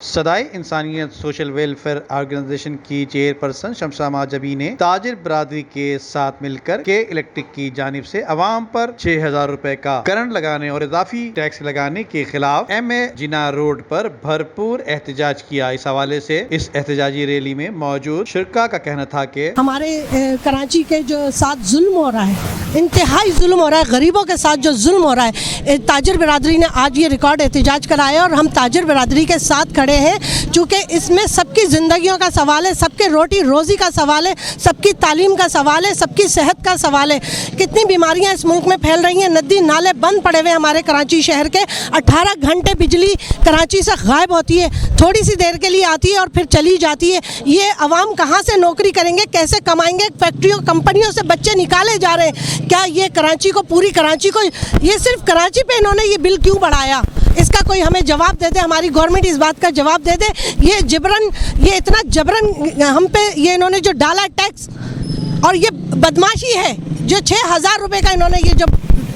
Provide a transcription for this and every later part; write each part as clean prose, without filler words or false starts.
सदाई इंसानियत social welfare organisation की चेयरपर्सन शमसा माजबी ने ताजिर बरादरी के साथ मिलकर के इलेक्ट्रिक की जानिब से अवाम पर 6,000 रुपए का करंट लगाने और इजाफी टैक्स लगाने के खिलाफ MA जिना रोड पर भरपूर एहतजाज किया। इस हवाले से इस एहतजाजी रैली में मौजूद शिरका का कहना था कि हमारे कराची के जो साथ जुल्म हो रहा है, इंतहाई जुल्म हो रहा है, गरीबों के साथ जो जुल्म हो रहा है, ताजिर बिरादरी ने आज ये रिकॉर्ड एहतजाज कराया और हम ताजिर बिरादरी के साथ खड़े हैं, चूँकि इसमें सबकी ज़िंदगियों का सवाल है, सबके रोटी रोज़ी का सवाल है, सबकी तालीम का सवाल है, सबकी सेहत का सवाल है। कितनी बीमारियां इस मुल्क में फैल रही हैं, नदी नाले बंद पड़े हुए हमारे कराची शहर के, 18 घंटे बिजली कराची से गायब होती है, थोड़ी सी देर के लिए आती है और फिर चली जाती है। ये अवाम कहाँ से नौकरी करेंगे, कैसे कमाएंगे? फैक्ट्रियों कंपनियों से बच्चे निकाले जा रहे हैं। क्या ये कराची को, पूरी कराची को, ये सिर्फ कराची पे इन्होंने ये बिल क्यों बढ़ाया? इसका कोई हमें जवाब दे दे, हमारी गवर्नमेंट इस बात का जवाब दे दे। ये जबरन, ये इतना जबरन हम पे ये इन्होंने जो डाला टैक्स, और ये बदमाशी है जो 6,000 रुपये का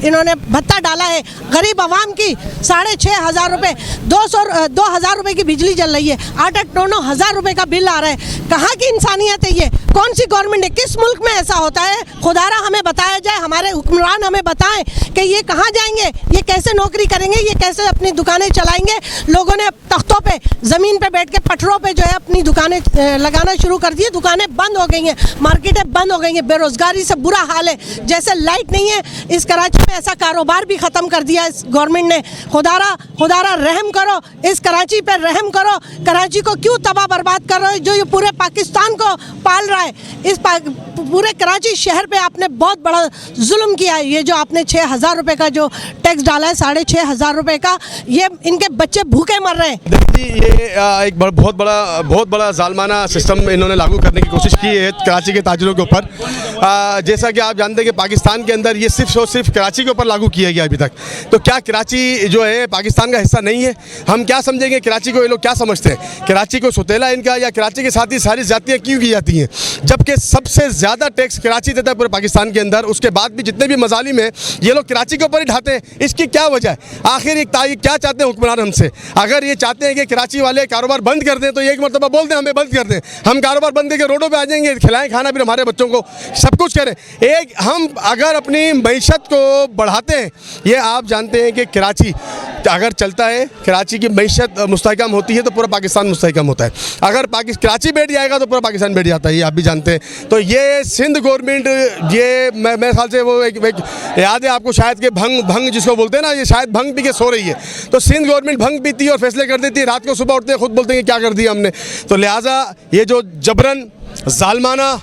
इन्होंने भत्ता डाला है गरीब आवाम की। 6,500 रुपये, 2,000 रुपये की बिजली जल रही है, 8-9 हज़ार रुपये का बिल आ रहा है। कहाँ की इंसानियत है ये? कौन सी गवर्नमेंट है? किस मुल्क में ऐसा होता है? खुदारा हमें बताया जाए, हमारे हुक्मरान हमें बताएं कि ये कहाँ जाएंगे, ये कैसे नौकरी करेंगे, ये कैसे अपनी दुकानें चलाएंगे। लोगों ने तख्तों पे, ज़मीन पे बैठ के, पटरों पे जो है अपनी दुकानें लगाना शुरू कर दी। दुकानें बंद हो गई हैं, मार्केटें बंद हो गई हैं, बेरोज़गारी से बुरा हाल है। जैसे लाइट नहीं है इस कराची में, ऐसा कारोबार भी ख़त्म कर दिया इस गवर्नमेंट ने। खुदारा रहम करो, इस कराची पर रहम करो। कराची को क्यों तबाह बर्बाद कर रहे हो, जो ये पूरे पाकिस्तान को पाल रहा है? इस पूरे कराची शहर पे आपने बहुत बड़ा जुल्म किया है। ये जो आपने 6,000 रुपये का जो टैक्स डाला है, 6,500 रुपये का, ये इनके बच्चे भूखे मर रहे हैं। ये एक बहुत बड़ा जालमाना सिस्टम इन्होंने लागू करने की कोशिश की है कराची के ताजिरों के ऊपर। जैसा कि आप जानते हैं कि पाकिस्तान के अंदर ये सिर्फ और सिर्फ कराची के ऊपर लागू किया गया अभी तक। तो क्या कराची जो है पाकिस्तान का हिस्सा नहीं है? हम क्या समझेंगे कराची को? ये लोग क्या समझते हैं कराची को? सौतेला इनका, या कराची के साथ ही सारी ज़्यादतियाँ क्यों की जाती हैं? जबकि सबसे ज़्यादा टैक्स कराची देता है पूरे पाकिस्तान के अंदर। उसके बाद भी जितने भी मजालिम हैं ये लोग कराची के ऊपर ही ढाते हैं। इसकी क्या वजह है? आखिर ये क्या चाहते हैं हुक्मरान हमसे? अगर ये चाहते हैं कि कराची वाले कारोबार बंद कर दें तो एक मरतबा बोल दें हमें बंद कर दें, हम कारोबार बंद करके रोडों पे आ जाएंगे, खिलाएं खाना फिर हमारे बच्चों को, सब कुछ करें। एक हम अगर अपनी मईशत को बढ़ाते हैं, ये आप जानते हैं कि कराची अगर चलता है, कराची की मईशत मुस्तहकम होती है तो पूरा पाकिस्तान मुस्तहकम होता है। अगर कराची बैठ जाएगा तो पूरा पाकिस्तान बैठ जाता है, ये आप भी जानते हैं। तो ये सिंध गवर्नमेंट, ये मेरे ख्याल से वो एक याद है आपको शायद कि भंग जिसको बोलते हैं ना, ये शायद भंग पी के सो रही है। तो सिंध गवर्नमेंट भंग पीती है और फैसले कर देती है, रात को सुबह उठते हैं खुद बोलते हैं क्या कर दिया हमने। तो लिहाजा ये जो जबरन, जालमाना,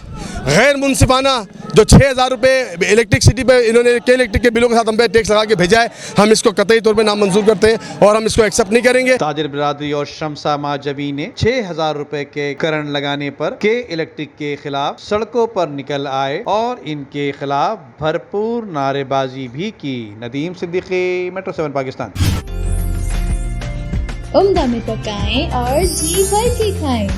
गैर मुनसिफाना जो 6,000 रुपये इलेक्ट्रिसिटी पे इन्होंने के इलेक्ट्रिक के बिलों के साथ हम पे टैक्स लगा के भेजा है, हम इसको कतई तौर पे नामंजूर करते हैं और हम इसको एक्सेप्ट नहीं करेंगे। ताजिर बिरादरी और शमसा माजबी ने 6,000 रुपए के करंट लगाने पर के इलेक्ट्रिक के खिलाफ सड़कों पर निकल आए और इनके खिलाफ भरपूर नारेबाजी भी की। नदीम सिद्दीकी, मेट्रो 7 पाकिस्तान। उम्दा में पकाएं और जी भर के खाएं।